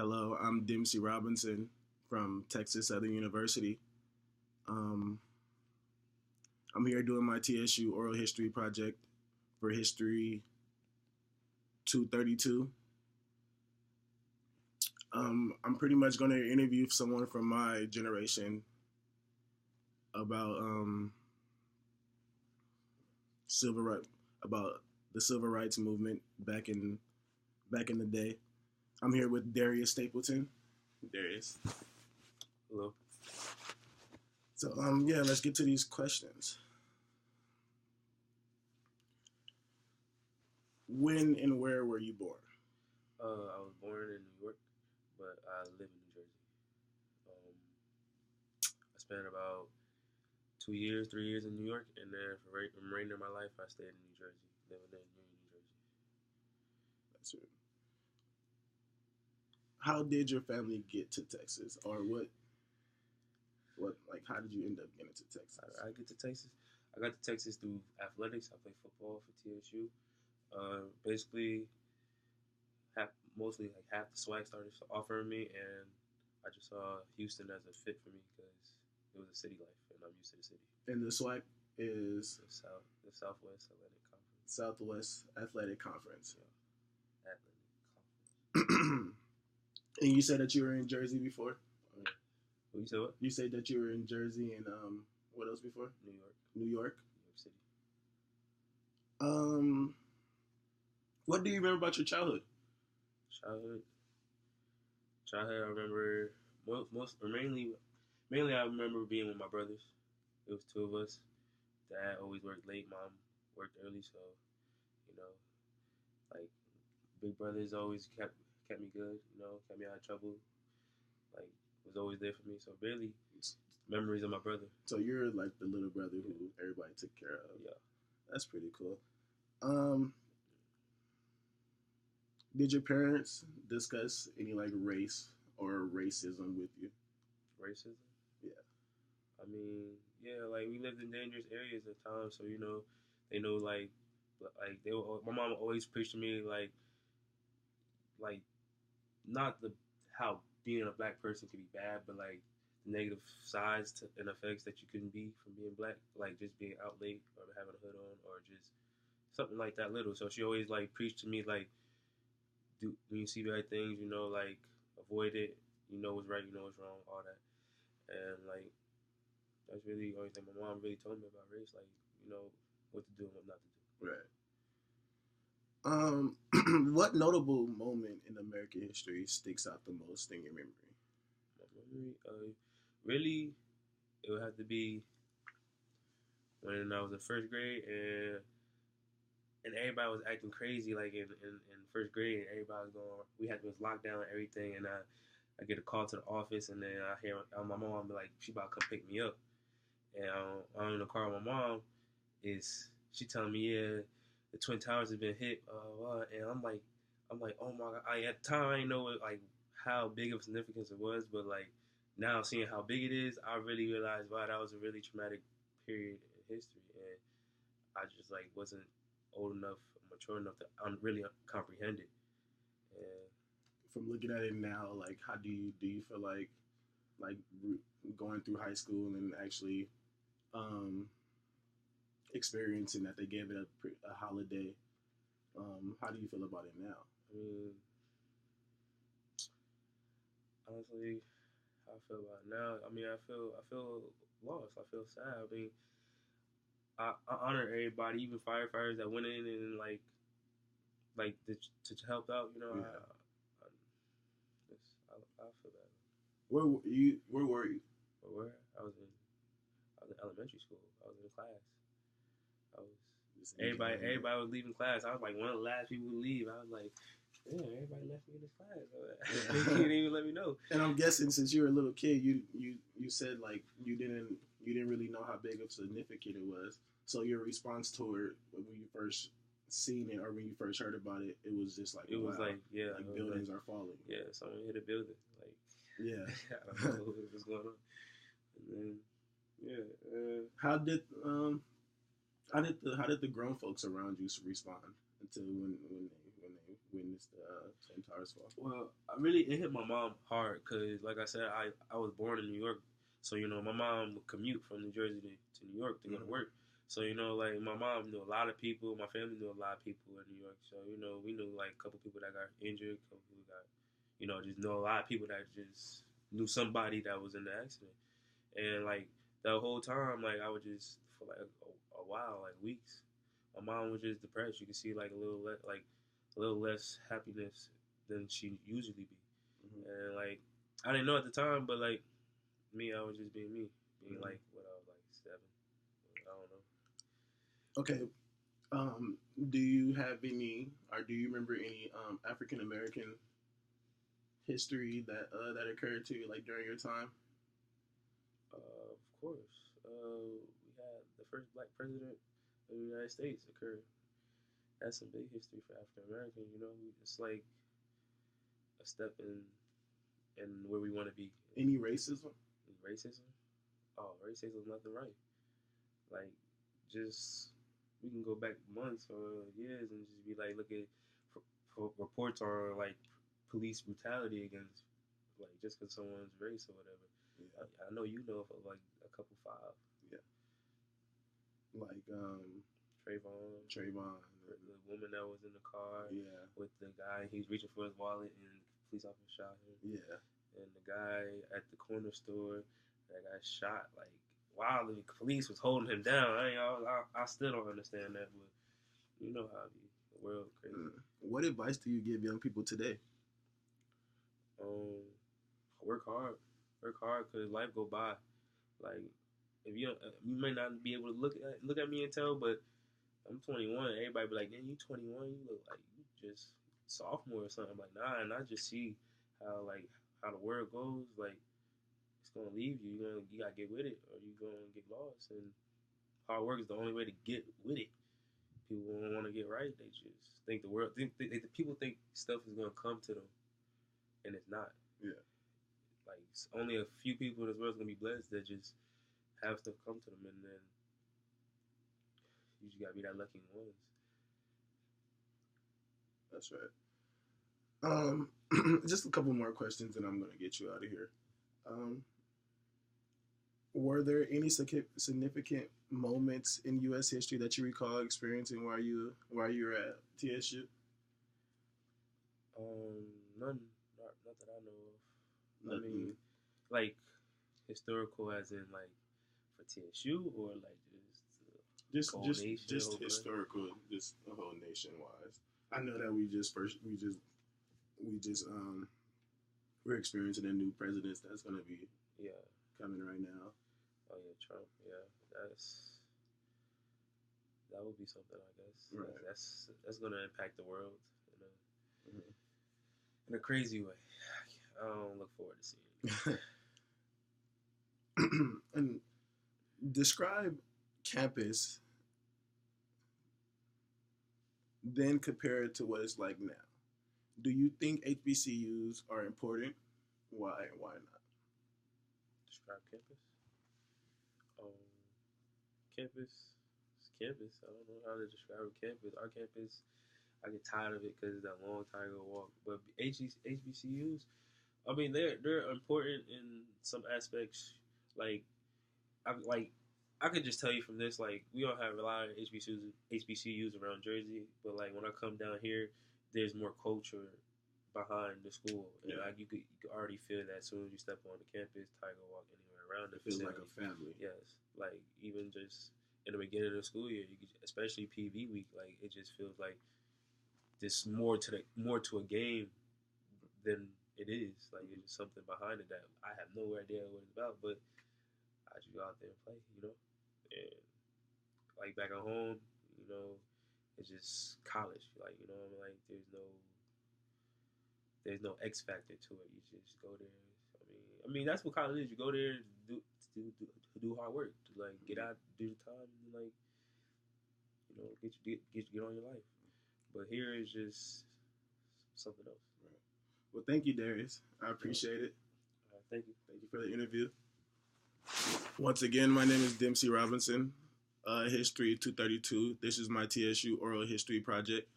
Hello, I'm Dempsey Robinson from Texas Southern University. Um, I'm here doing my TSU oral history project for History 232. I'm pretty much going to interview someone from my generation about civil right about the civil rights movement back in the day. I'm here with Darius Stapleton. Darius. Hello. So yeah, let's get to these questions. When and where were you born? I was born in New York, but I live in New Jersey. Um, I spent about 2 years, 3 years in New York, and then for the remainder of my life, I stayed in New Jersey, living in Union, New Jersey. That's it. How did your family get to Texas, or what like how did you end up getting to Texas? I get to Texas. I got to Texas through athletics. I played football for TSU. Basically, mostly like half the swag started offering me, and I just saw Houston as a fit for me because it was a city life, and I'm used to the city. And the SWAC is The Southwest Athletic Conference. Southwest Athletic Conference. Yeah, Athletic Conference. And you said that you were in Jersey before? What you said? What? You said that you were in Jersey and what else before? New York. New York. New York City. What do you remember about your childhood? Childhood. I remember mainly I remember being with my brothers. It was two of us. Dad always worked late. Mom worked early, so you know, like big brothers always kept me good. Kept me out of trouble. Like was always there for me. So barely memories of my brother. So you're like the little brother who everybody took care of. Yeah, that's pretty cool. Did your parents discuss any like race or racism with you? Racism? Yeah. I mean, yeah, like we lived in dangerous areas at times, so they know my mom always preached to me like not the how being a black person can be bad, but like the negative sides and effects that you can be from being black, like just being out late or having a hood on or just something like that little. So she always like preached to me like, when you see bad things, like avoid it. You know what's right, you know what's wrong, all that. And like that's really the only thing my mom really told me about race, like what to do and what not to do. Right. What notable moment in American history sticks out the most in your memory? My memory, really, it would have to be when I was in first grade and everybody was acting crazy, like in first grade, and everybody was going. Was locked down and everything, and I get a call to the office, and then I hear my mom be like, she about to come pick me up, and I'm in the car with my mom. She telling me, yeah, the Twin Towers have been hit, and I'm like, oh my god! At the time I didn't know how big of significance it was, but like now seeing how big it is, I really realized, wow, that was a really traumatic period in history, and I just like wasn't old enough, mature enough to really comprehend it. And from looking at it now, like how do you feel like going through high school and actually experiencing that they gave it a holiday? How do you feel about it now? I mean, honestly, how I feel about it now. I mean, I feel lost. I feel sad. I mean, I honor everybody, even firefighters that went in and to help out. Yeah. I feel bad. Where were you? Where I was in elementary school. I was in class. I was everybody was leaving class. I was like one of the last people to leave. I was like, yeah, everybody left me in this class. They didn't even let me know. And I'm guessing since you were a little kid, you said like you didn't really know how big of significant it was. So your response to it when you first seen it or when you first heard about it, it was just like was like, yeah, like buildings are falling. Yeah, someone hit a building. Like, yeah, I don't know what was going on. And then how did the grown folks around you respond until when witnessed the Twin Towers fall? Well, it hit my mom hard because, like I said, I was born in New York, so my mom would commute from New Jersey to New York to go to work. So like my mom knew a lot of people, my family knew a lot of people in New York. So we knew like a couple people that got injured, a couple people got, just know a lot of people that just knew somebody that was in the accident, and like the whole time, like I would just for like a while, like weeks, my mom was just depressed. You could see like a little less happiness than she usually be. And like I didn't know at the time, but like me, I was just being me, being like what I was like 7. I don't know. Okay. Do you have any, or do you remember any African American history that occurred to you like during your time? Of course, we had the first black president of the United States occurred. That's some big history for African American. It's like a step in where we want to be. Any racism? Racism? Oh, racism, nothing right. Like, just we can go back months or years and just be like, look at reports on like police brutality against like just because someone's race or whatever. Yeah. I know you know of like a couple 5. Yeah. Like Trayvon. The woman that was in the car. Yeah. With the guy, he was reaching for his wallet and the police officer shot him. Yeah. And the guy at the corner store that got shot, like while the police was holding him down. I still don't understand that, but you know how the world crazy. What advice do you give young people today? Work hard because life go by. Like if you may not be able to look at me and tell, but I'm 21. Everybody be like, "Man, you 21? You look like you just sophomore or something." I'm like, nah, and I just see how the world goes. Like it's gonna leave you. You gotta get with it, or you gonna get lost. And hard work is the only way to get with it. People don't want to get right. They just think the world. People think stuff is gonna come to them, and it's not. Yeah. Like only a few people in this world is gonna be blessed that just have stuff come to them, and then you just gotta be that lucky ones. That's right. Just a couple more questions, and I'm gonna get you out of here. Were there any significant moments in U.S. history that you recall experiencing while you were at TSU? None. Not that I know of. I mean, like historical, as in like for TSU, or like just historical, just the whole nation wise. I know that we're experiencing a new president that's gonna be coming right now. Oh yeah, Trump. Yeah, that would be something, I guess. Right. That's gonna impact the world in a crazy way. I don't look forward to seeing it. And describe campus then compare it to what it's like now. Do you think HBCUs are important? Why and why not? Describe campus? Campus. It's campus. I don't know how to describe campus. Our campus, I get tired of it because it's that long time to walk. But HBCUs, I mean, they're important in some aspects. I could just tell you from this, like, we don't have a lot of HBCUs around Jersey, but like when I come down here, there's more culture behind the school. And you could already feel that as soon as you step on the campus, Tiger Walk, anywhere around it. It feels like a family. Yes. Like even just in the beginning of the school year, especially PV week, like it just feels like there's more to a game than it is. Like there's something behind it that I have no idea what it's about, but I just go out there and play, And like back at home, it's just college. Like, like there's no X factor to it. You just go there. I mean that's what college is. You go there to do hard work, to like get out, do the time, and like get on your life. But here is just something else. Right. Well, thank you, Darius. I appreciate it. Thank you. Thank you for the interview. Once again, my name is Dempsey Robinson, History 232. This is my TSU Oral History Project.